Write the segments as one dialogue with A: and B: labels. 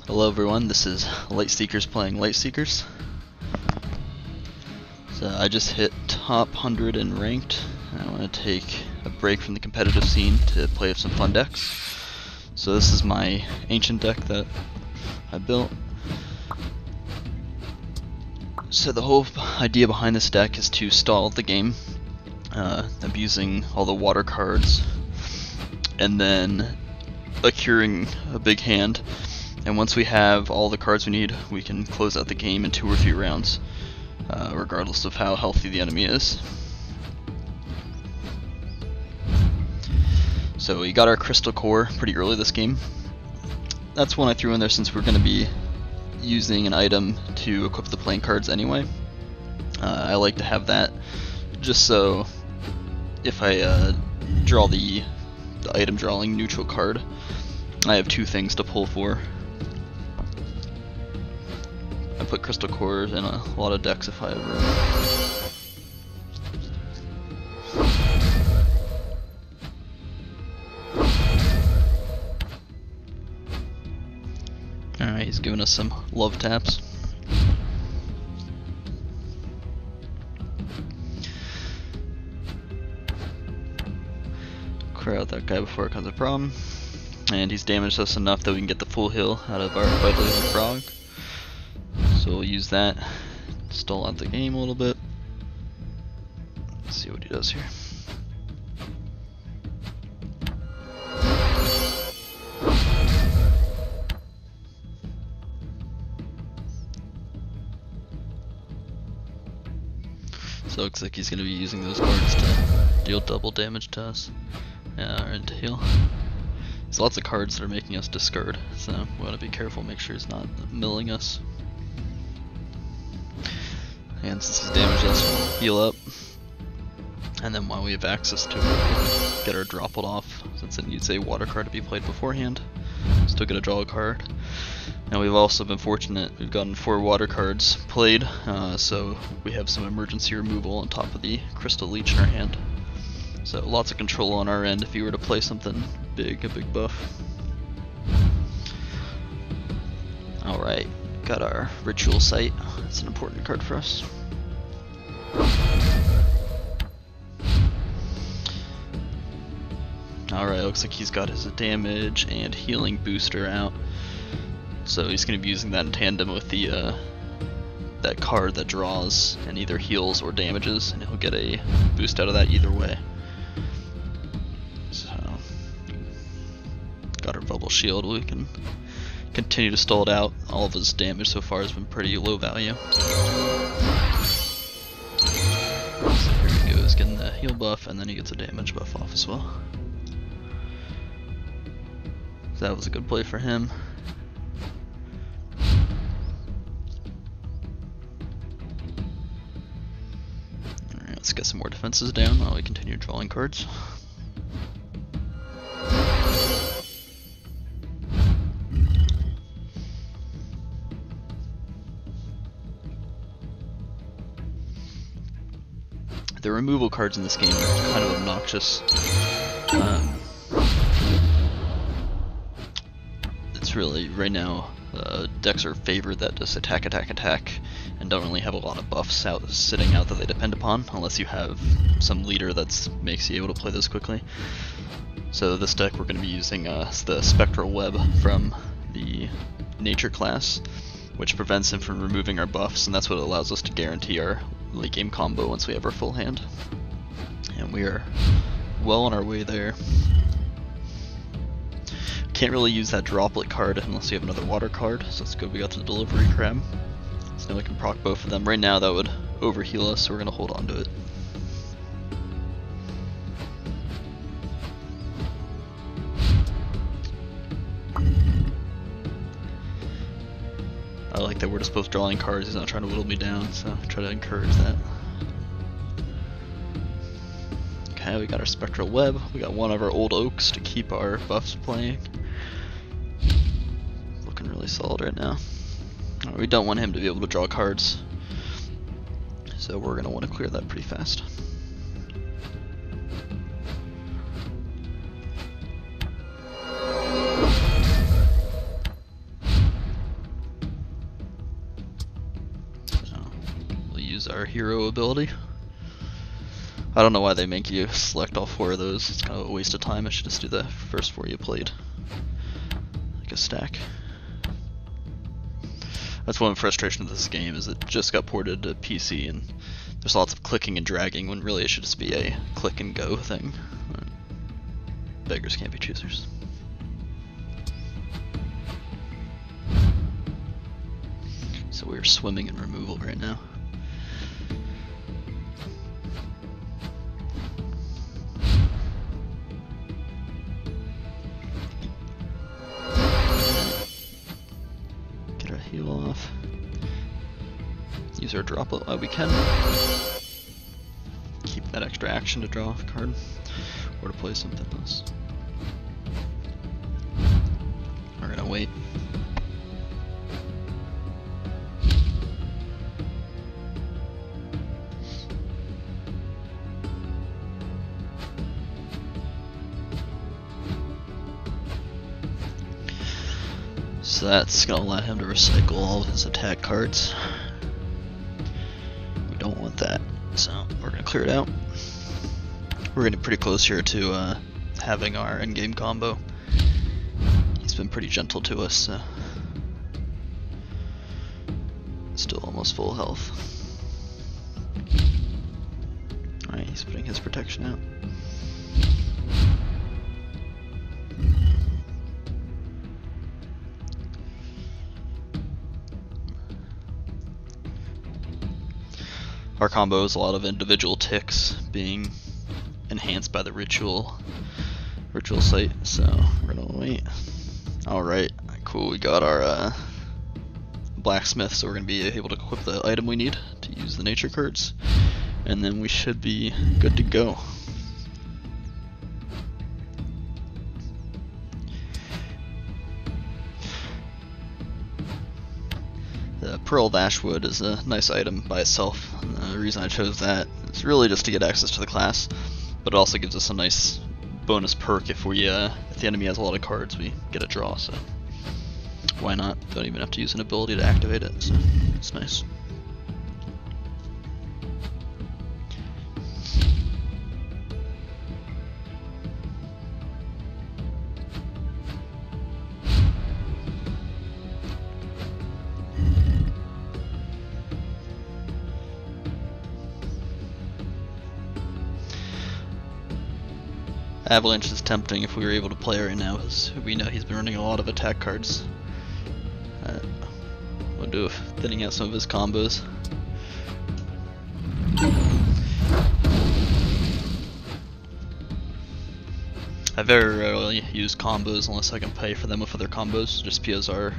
A: Hello everyone, this is Lightseekers playing Lightseekers. So I just hit top 100 in ranked, and I want to take a break from the competitive scene to play some fun decks. So this is my ancient deck that I built. So the whole idea behind this deck is to stall the game, abusing all the water cards, and then acquiring a big hand. And once we have all the cards we need, we can close out the game in 2 or 3 rounds, regardless of how healthy the enemy is. So we got our Crystal Core pretty early this game. That's one I threw in there since we're going to be using an item to equip the playing cards anyway. I like to have that just so if I draw the item drawing neutral card, I have 2 things to pull for. I put Crystal Cores in a lot of decks if I ever. Alright, he's giving us some love taps. Clear out that guy before it becomes a problem. And he's damaged us enough that we can get the full heal out of our Vitalizing Frog. So we'll use that, stall out the game a little bit. Let's see what he does here. So it looks like he's going to be using those cards to deal double damage to us, and to heal. There's lots of cards that are making us discard, so we want to be careful, make sure he's not milling us. And since he's damaged us, we'll heal up. And then while we have access to it, we'll get our droppled off, since it needs a water card to be played beforehand. Still gonna draw a card. And we've also been fortunate, we've gotten 4 water cards played, so we have some emergency removal on top of the Crystal Leech in our hand. So lots of control on our end if you were to play something big, a big buff. Alright, got our Ritual Site. It's an important card for us. Alright, looks like he's got his damage and healing booster out. So he's going to be using that in tandem with the that card that draws and either heals or damages, and he'll get a boost out of that either way. So, got our Bubble Shield, we can continue to stall it out. All of his damage so far has been pretty low value. So here he goes, getting the heal buff, and then he gets a damage buff off as well. So that was a good play for him. Alright, let's get some more defenses down while we continue drawing cards. The removal cards in this game are kind of obnoxious. It's really, right now, decks are favored that just attack, attack, attack, and don't really have a lot of buffs sitting out that they depend upon, unless you have some leader that makes you able to play this quickly. So this deck we're going to be using the Spectral Web from the Nature class, which prevents him from removing our buffs, and that's what allows us to guarantee our late game combo once we have our full hand. And we are well on our way there. Can't really use that droplet card unless we have another water card, so it's good we got the Delivery Crab. So now we can proc both of them. Right now that would overheal us, so we're going to hold on to it. I like that we're just both drawing cards, he's not trying to whittle me down, so I try to encourage that. Okay, we got our Spectral Web, we got one of our old oaks to keep our buffs playing. Looking really solid right now. We don't want him to be able to draw cards, so we're going to want to clear that pretty fast. our hero ability. I don't know why they make you select all 4 of those. It's kind of a waste of time. I should just do the first 4 you played, like a stack. That's one frustration of this game, is it just got ported to PC and there's lots of clicking and dragging when really it should just be a click and go thing. Beggars can't be choosers. So we're swimming in removal right now. Get our heal off. Use our drop while we can. Keep that extra action to draw a card or to play something else. We're gonna wait. So that's gonna allow him to recycle all of his attack cards. We don't want that, so we're gonna clear it out. We're getting pretty close here to having our endgame combo. He's been pretty gentle to us, so still almost full health. Alright, he's putting his protection out. Our combo is a lot of individual ticks being enhanced by the ritual site, so we're gonna wait. Alright, cool, we got our blacksmith, so we're gonna be able to equip the item we need to use the nature cards, and then we should be good to go. The Pearl of Ashwood is a nice item by itself. The reason I chose that is really just to get access to the class, but it also gives us a nice bonus perk if the enemy has a lot of cards, we get a draw, so why not? Don't even have to use an ability to activate it, so it's nice. Avalanche is tempting if we were able to play right now, because we know he's been running a lot of attack cards. We'll do with thinning out some of his combos. I very rarely use combos unless I can pay for them with other combos, just because our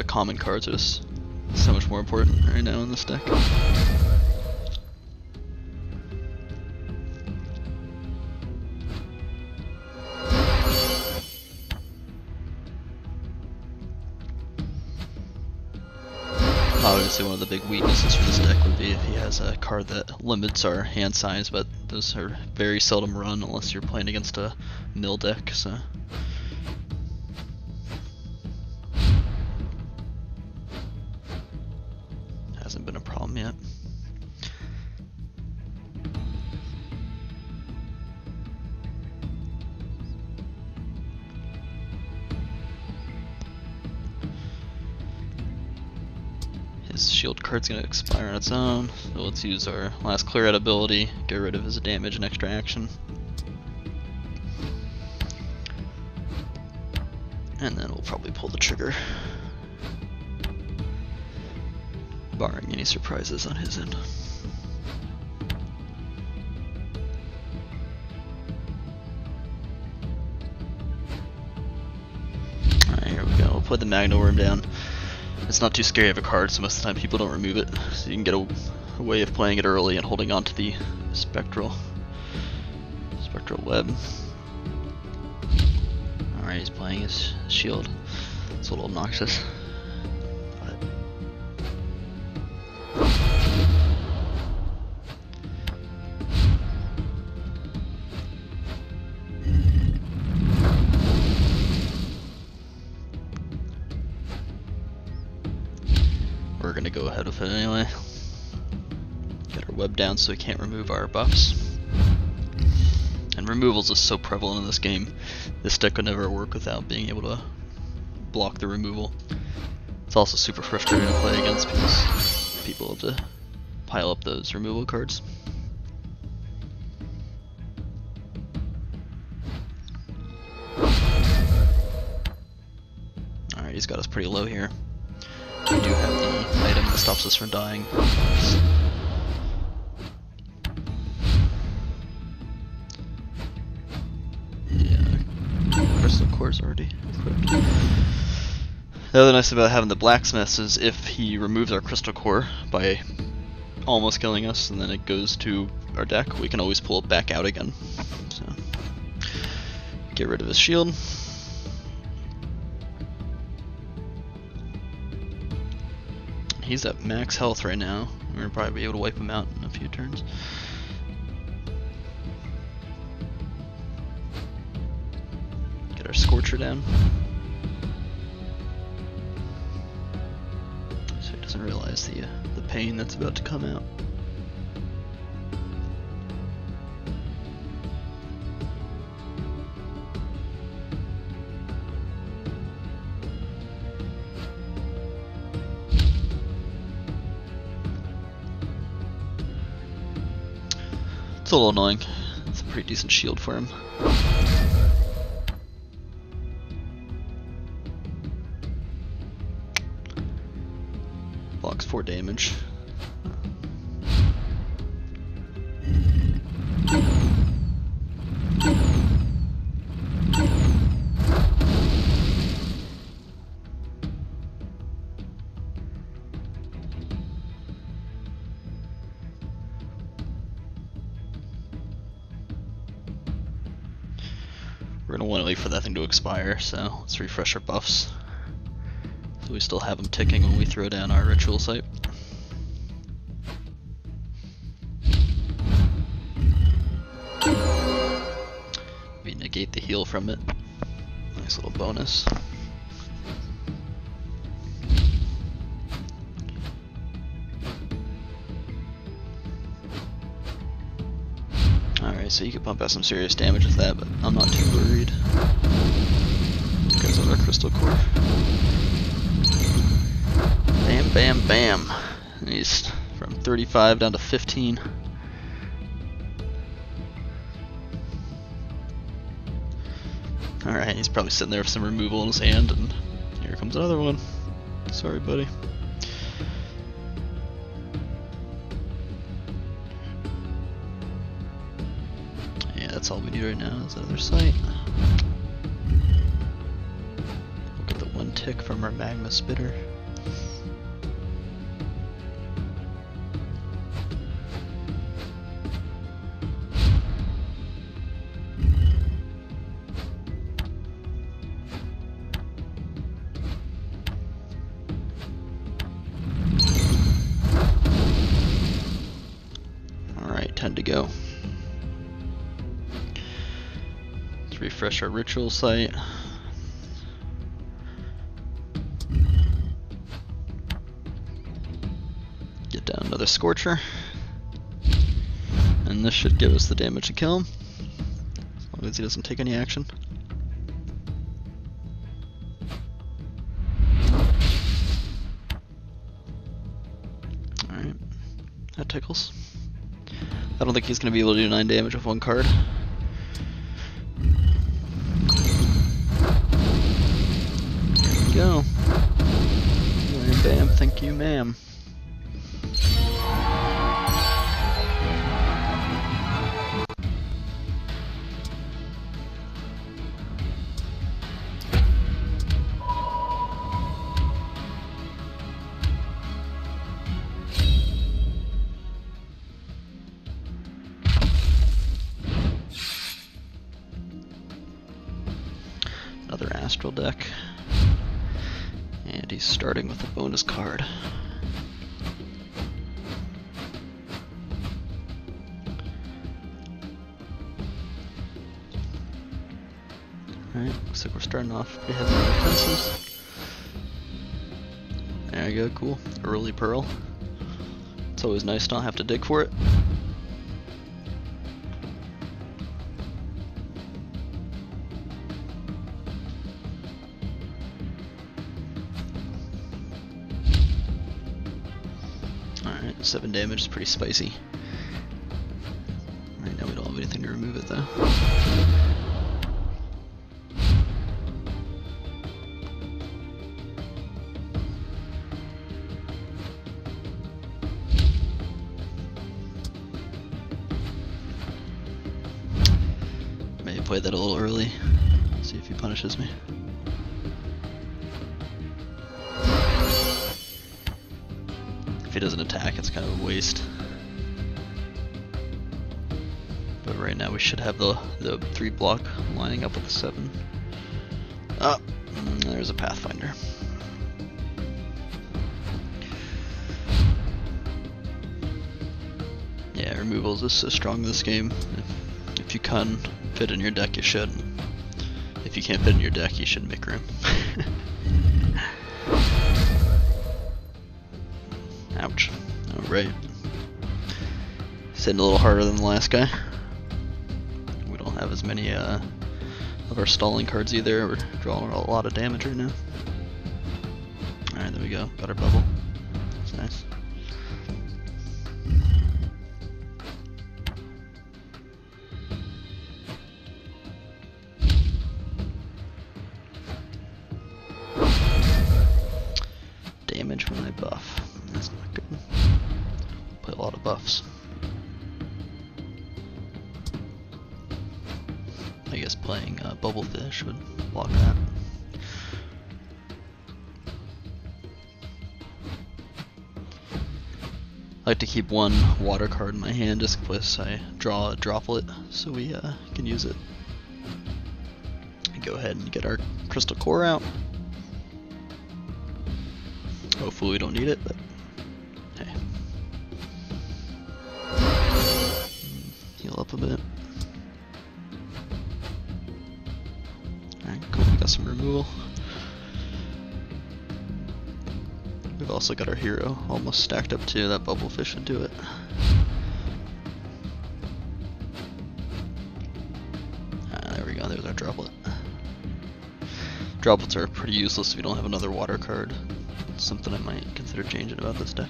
A: common cards are just so much more important right now in this deck. Obviously one of the big weaknesses for this deck would be if he has a card that limits our hand size, but those are very seldom run unless you're playing against a mill deck, so. Hasn't been a problem yet. His shield card's gonna expire on its own, so let's use our last clear out ability, get rid of his damage and extra action. And then we'll probably pull the trigger, barring any surprises on his end. Alright, here we go, we'll put the Magno Worm down. It's not too scary of a card, so most of the time people don't remove it, so you can get a way of playing it early and holding on to the spectral web. Alright, he's playing his shield. It's a little obnoxious. We're gonna go ahead with it anyway. our web down so we can't remove our buffs. And removals is so prevalent in this game. This deck could never work without being able to block the removal. It's also super frustrating to play against because people have to pile up those removal cards. Alright, he's got us pretty low here. We do have the item that stops us from dying. Crystal core's already equipped. The other nice thing about having the blacksmith is if he removes our crystal core by almost killing us and then it goes to our deck, we can always pull it back out again. So get rid of his shield. He's at max health right now. We're gonna probably be able to wipe him out in a few turns. Get our Scorcher down. So he doesn't realize the pain that's about to come out. It's a little annoying. It's a pretty decent shield for him. Blocks 4 damage. We're going to want to wait for that thing to expire, so let's refresh our buffs. So we still have them ticking when we throw down our ritual site. We negate the heal from it. Nice little bonus. Alright, so you could pump out some serious damage with that, but I'm not too worried. Because of our crystal core. Bam, bam, bam. And he's from 35 down to 15. Alright, he's probably sitting there with some removal in his hand, and here comes another one. Sorry, buddy. That's all we need right now is the other site. We'll get the 1 tick from our magma spitter. Alright, 10 to go. Refresh our ritual site. Get down another Scorcher. And this should give us the damage to kill him. As long as he doesn't take any action. Alright. That tickles. I don't think he's going to be able to do 9 damage with 1 card. Go. Bam, bam, thank you, ma'am. Another astral deck. And he's starting with a bonus card. Alright, looks like we're starting off pretty heavy on defenses. There you go, cool. Early Pearl. It's always nice to not have to dig for it. Alright, 7 damage is pretty spicy. Right now we don't have anything to remove it though. Maybe play that a little early. See if he punishes me. If he doesn't attack, it's kind of a waste. But right now we should have the 3 block lining up with the 7. Oh, there's a Pathfinder. Yeah, removals is so strong in this game. If you can fit in your deck, you should. If you can't fit in your deck, you shouldn't make room. Ouch. Alright. He's hitting a little harder than the last guy. We don't have as many of our stalling cards either. We're drawing a lot of damage right now. Alright, there we go. Got our bubble. That's nice. Damage when I buff. That's not good. Play a lot of buffs. I guess playing Bubblefish would block that. I like to keep one water card in my hand just in case I draw a droplet so we can use it. Go ahead and get our crystal core out. Hopefully we don't need it, but hey. Heal up a bit. Alright, cool, we got some removal. We've also got our hero almost stacked up too. That Bubblefish should do it. There we go, there's our droplet. Droplets are pretty useless if you don't have another water card. It's something I might consider changing about this deck.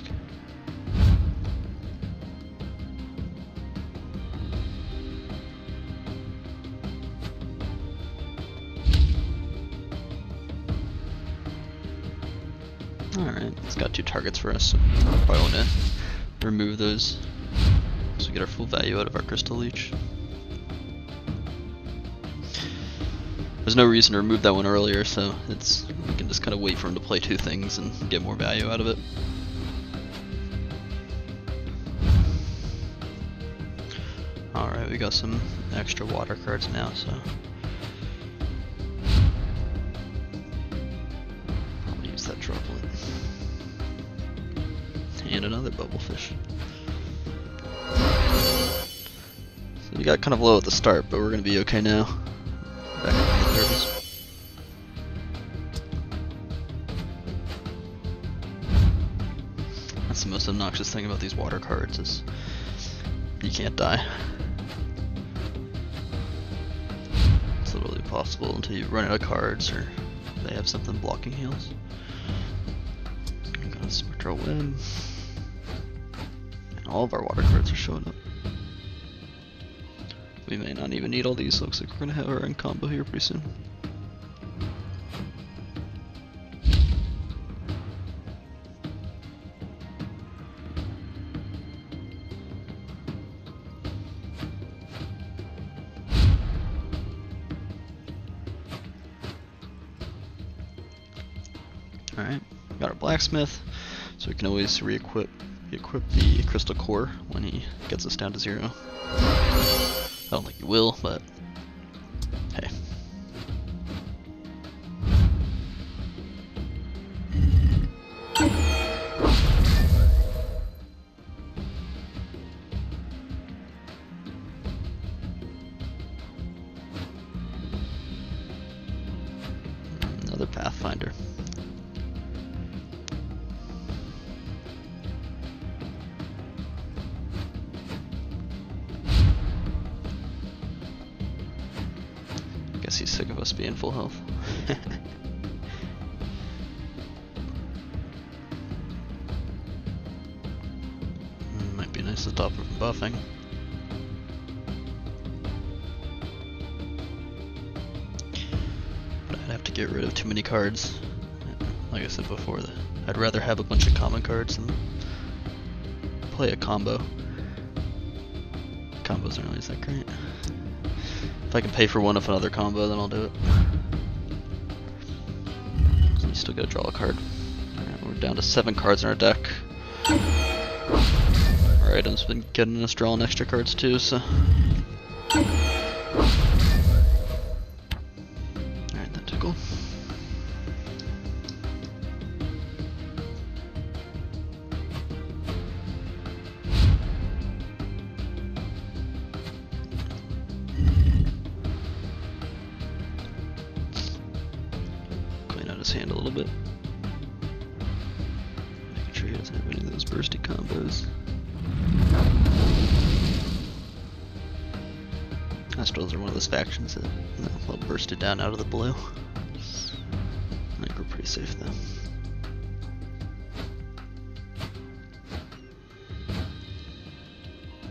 A: Alright, it's got 2 targets for us, so probably want to remove those so we get our full value out of our Crystal Leech. There's no reason to remove that one earlier, so we can just kind of wait for him to play 2 things and get more value out of it. Alright, we got some extra water cards now, so I'll use that droplet. And another Bubblefish. So we got kind of low at the start, but we're going to be okay now. Back up in the 30s. That's the most obnoxious thing about these water cards is you can't die. It's literally impossible until you run out of cards or they have something blocking heals. Got a Spectral Web. And all of our water cards are showing up. We may not even need all these. Looks like we're gonna have our end combo here pretty soon. Alright, got our blacksmith, so we can always equip the crystal core when he gets us down to 0. I don't think he will, but hey. Another Pathfinder. of us being full health. Might be nice to stop him from buffing. But I'd have to get rid of too many cards. Like I said before, I'd rather have a bunch of common cards than play a combo. Combos aren't always that great. If I can pay for one of another combo, then I'll do it. So you still gotta draw a card. Alright, we're down to 7 cards in our deck. Our items been getting us drawing extra cards too, so. Alright, that tickled. His hand a little bit. Making sure he doesn't have any of those bursty combos. Astrals are one of those factions that will burst it down out of the blue. I think we're pretty safe though.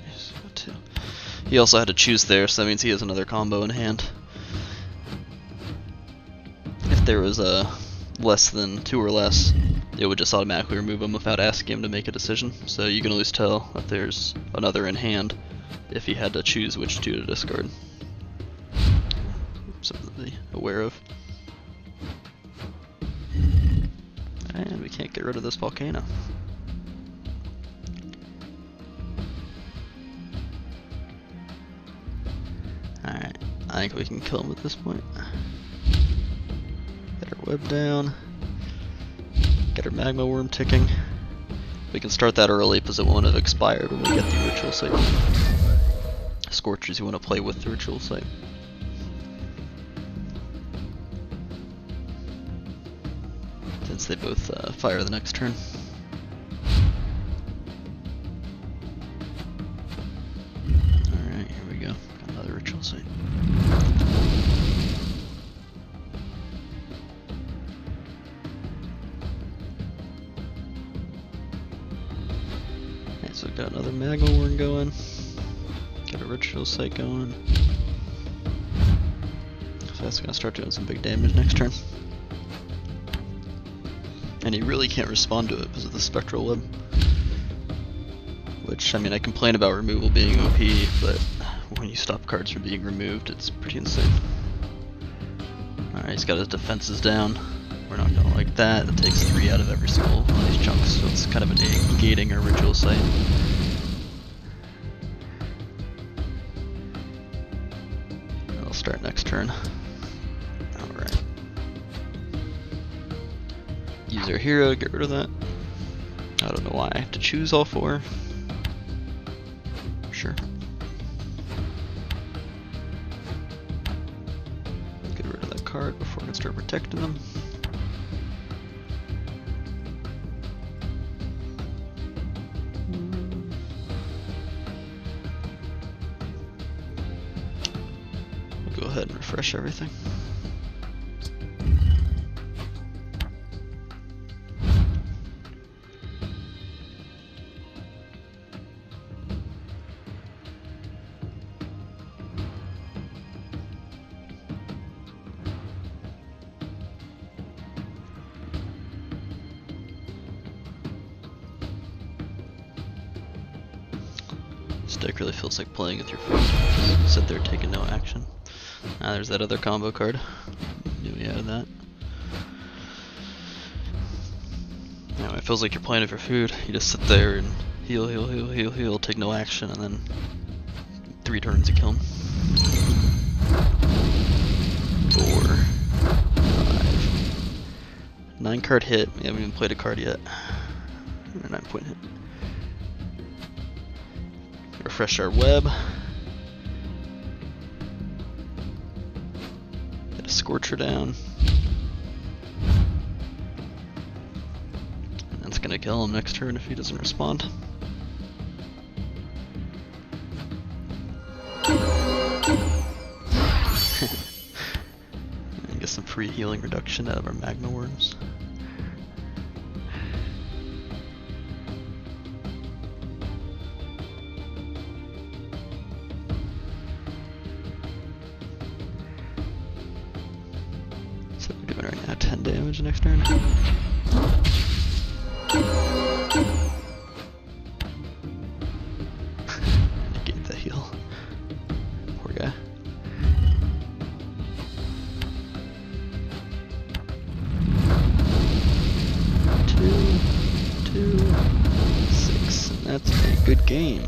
A: Nice, got 2. He also had to choose there, so that means he has another combo in hand. If there was a less than 2 or less, it would just automatically remove him without asking him to make a decision. So you can always tell that there's another in hand if he had to choose which 2 to discard. Something to be aware of. And we can't get rid of this volcano. Alright, I think we can kill him at this point. Get our web down. Get our magma worm ticking. We can start that early because it won't have expired when we get the ritual site. Scorchers you want to play with the ritual site. Since they both fire the next turn. Alright, here we go. Got another ritual site. So we've got another magma worm going. Got a ritual site going. So that's gonna start doing some big damage next turn. And he really can't respond to it because of the spectral web. Which, I mean, I complain about removal being OP, but when you stop cards from being removed, it's pretty insane. Alright, he's got his defenses down. We're not gonna like that. It takes 3 out of every single one of these chunks, so it's kind of negating our ritual site. I'll start next turn. Alright. Use our hero, get rid of that. I don't know why I have to choose all 4. Sure. Get rid of that card before I can start protecting them. Go ahead and refresh everything. This deck really feels like playing with your food. Just sit there taking no action. Ah, there's that other combo card. Knew we added that. Now it feels like you're playing with your food. You just sit there and heal, heal, heal, heal, heal, take no action, and then 3 turns you kill him. 4, 5. 9 card hit. We haven't even played a card yet. Or 9 point hit. Refresh our web. Get a Scorcher down. And that's gonna kill him next turn if he doesn't respond. free healing reduction out of our magma worms. So we're doing right now 10 damage next turn. Negate the heal. Poor guy. Two, 6, and that's a good game.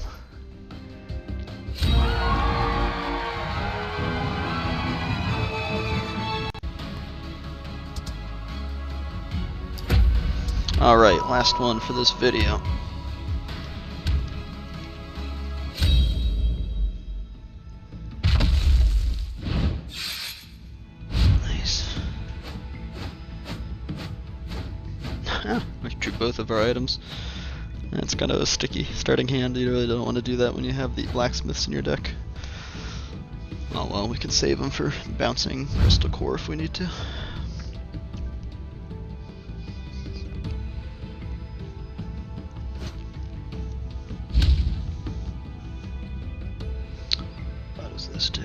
A: Alright, last one for this video. Nice. We drew both of our items. That's kind of a sticky starting hand. You really don't want to do that when you have the blacksmiths in your deck. Oh well, we can save them for bouncing crystal core if we need to. What does this do?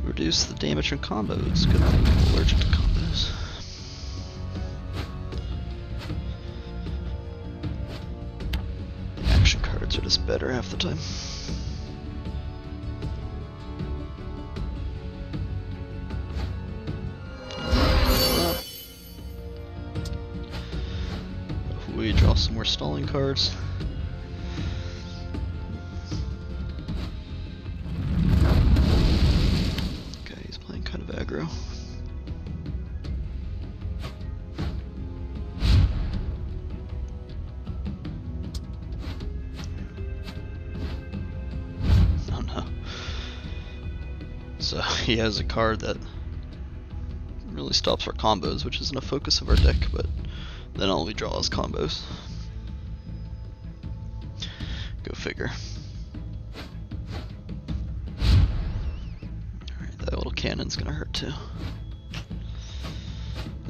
A: Reduce the damage from combos. Good thing I'm allergic to combos. Cards are just better half the time. We draw some more stalling cards. Okay, he's playing kind of aggro. So he has a card that really stops our combos, which isn't a focus of our deck, but then all we draw is combos. Go figure. Alright, that little cannon's gonna hurt too.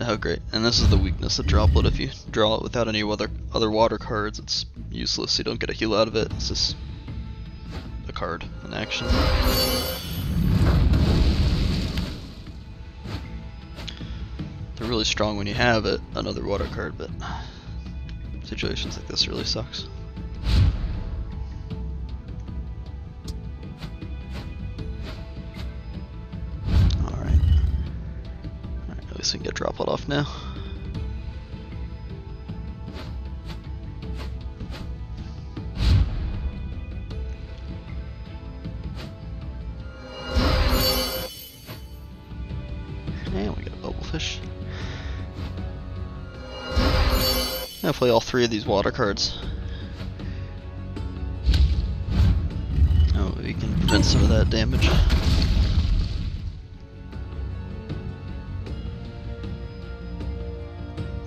A: Oh great, and this is the weakness of Droplet. If you draw it without any other water cards, it's useless. You don't get a heal out of it. It's just a card in action. They're really strong when you have it, another water card, but situations like this really sucks. Alright, at least we can get Droplet off now. And we got a Bubblefish. I'll play all 3 of these water cards. Oh, we can prevent some of that damage.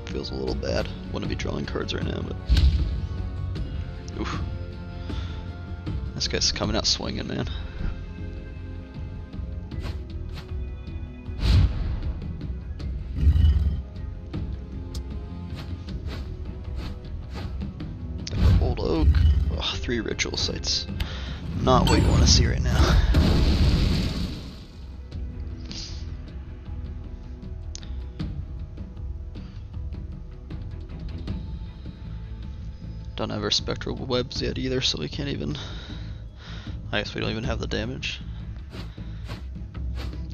A: Feels a little bad. Wouldn't be drawing cards right now, but oof. This guy's coming out swinging, man. Old Oak. Oh, 3 ritual sites. Not what you want to see right now. Don't have our spectral webs yet either, so we can't even. I guess we don't even have the damage.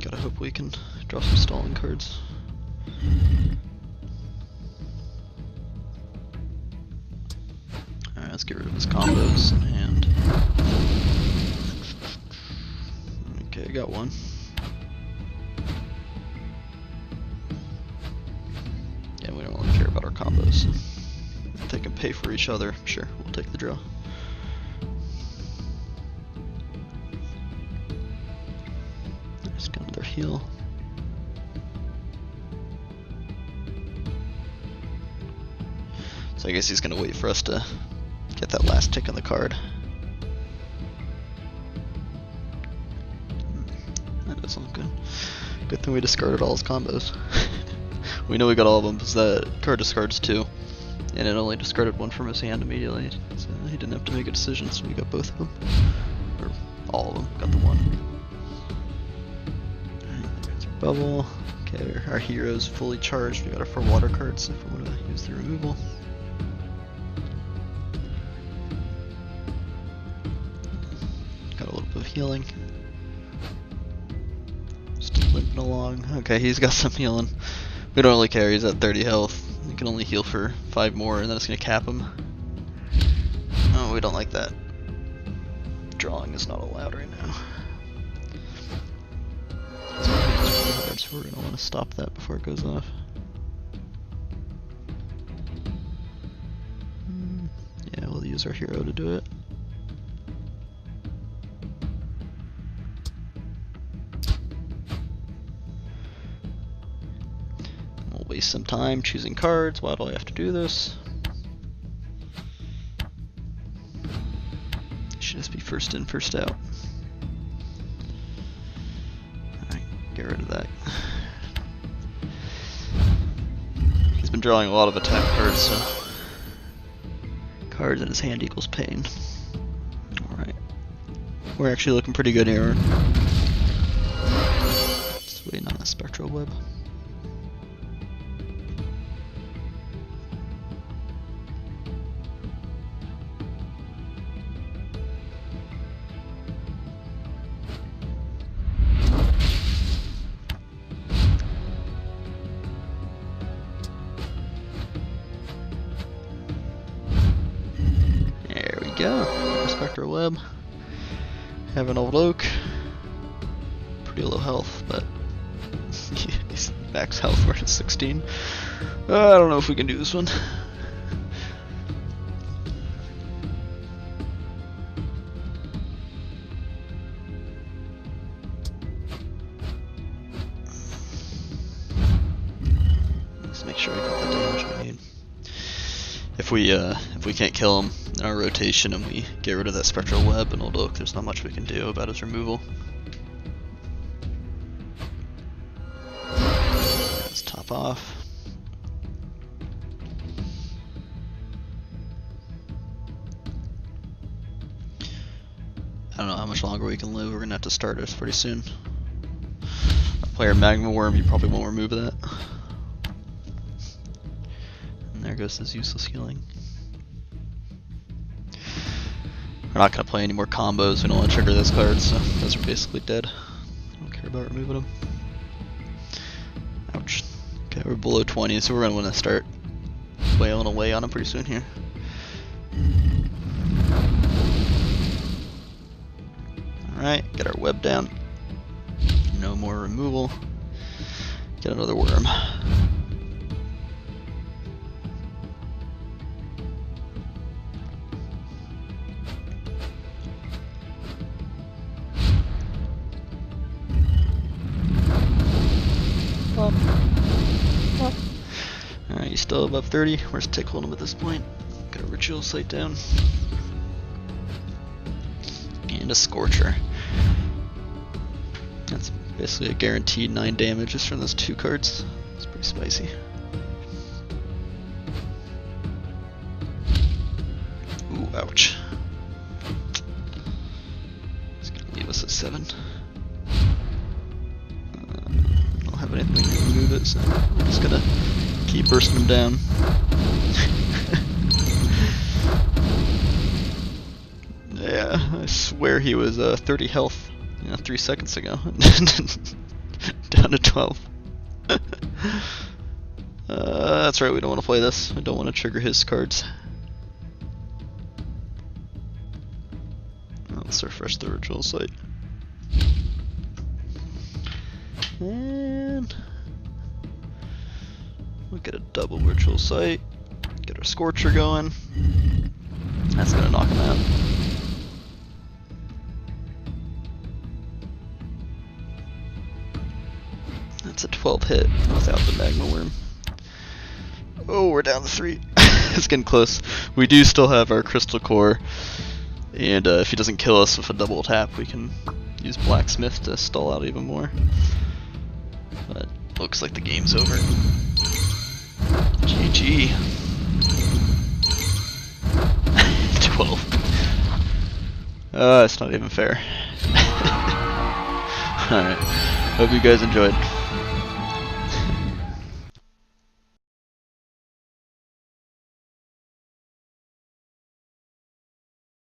A: Gotta hope we can draw some stalling cards. Alright, let's get rid of his combos in hand. Okay, I got one. Yeah, we don't really care about our combos. If they can pay for each other, sure, we'll take the draw. Just got another heal. So I guess he's gonna wait for us to get that last tick on the card. That doesn't look good. Good thing we discarded all his combos. We know we got all of them because that card discards 2. And it only discarded 1 from his hand immediately. So he didn't have to make a decision, so we got both of them. Or all of them. Got the 1. Alright, there's our bubble. Okay, our hero's fully charged. We got our 4 water cards if we want to use the removal. Got a little bit of healing. Still limping along. Okay, he's got some healing. We don't really care, he's at 30 health. He can only heal for 5 more and then it's going to cap him. Oh, we don't like that. Drawing is not allowed right now. So we're going to want to stop that before it goes off. Yeah, we'll use our hero to do it. We'll waste some time choosing cards. Why do I have to do this? Should just be first in, first out. Alright, get rid of that. He's been drawing a lot of attack cards, so cards in his hand equals pain. Alright. We're actually looking pretty good here. Just waiting on that spectral web. Go. Spectral web. Have an old oak. Pretty low health, but he's max health. We're at 16. I don't know if we can do this one. Let's make sure we got the damage we need. If we can't kill him in our rotation and we get rid of that spectral web and old oak, there's not much we can do about his removal. Let's top off. I don't know how much longer we can live. We're gonna have to start this pretty soon. Our player Magma Worm, you probably won't remove that. And there goes his useless healing. We're not going to play any more combos, we don't want to trigger those cards, so those are basically dead. I don't care about removing them. Ouch. Okay, we're below 20, so we're going to want to start wailing away on them pretty soon here. Alright, get our web down. No more removal. Get another worm. Alright, he's still above 30. We're just tickling him at this point. Got a ritual sight down. And a Scorcher. That's basically a guaranteed 9 damage just from those 2 cards. It's pretty spicy. Ooh, ouch. It's gonna leave us at 7. I don't have anything to remove it, so I'm just gonna keep bursting him down. Yeah, I swear he was 30 health 3 seconds ago. Down to 12. That's right, we don't want to play this. I don't want to trigger his cards. Let's refresh the ritual site. And we'll get a double ritual sight. Get our Scorcher going. That's gonna knock him out. That's a 12 hit without the Magma Worm. Oh, we're down to 3. It's getting close. We do still have our Crystal Core, and if he doesn't kill us with a double tap, we can use Blacksmith to stall out even more. Alright, let's refresh the ritual site. And we'll get a double ritual sight. Get our Scorcher going. That's gonna knock him out. That's a 12 hit without the Magma Worm. Oh, we're down to 3. It's getting close. We do still have our Crystal Core, and if he doesn't kill us with a double tap, we can use Blacksmith to stall out even more. But looks like the game's over. GG. 12. It's not even fair. Alright. Hope you guys enjoyed.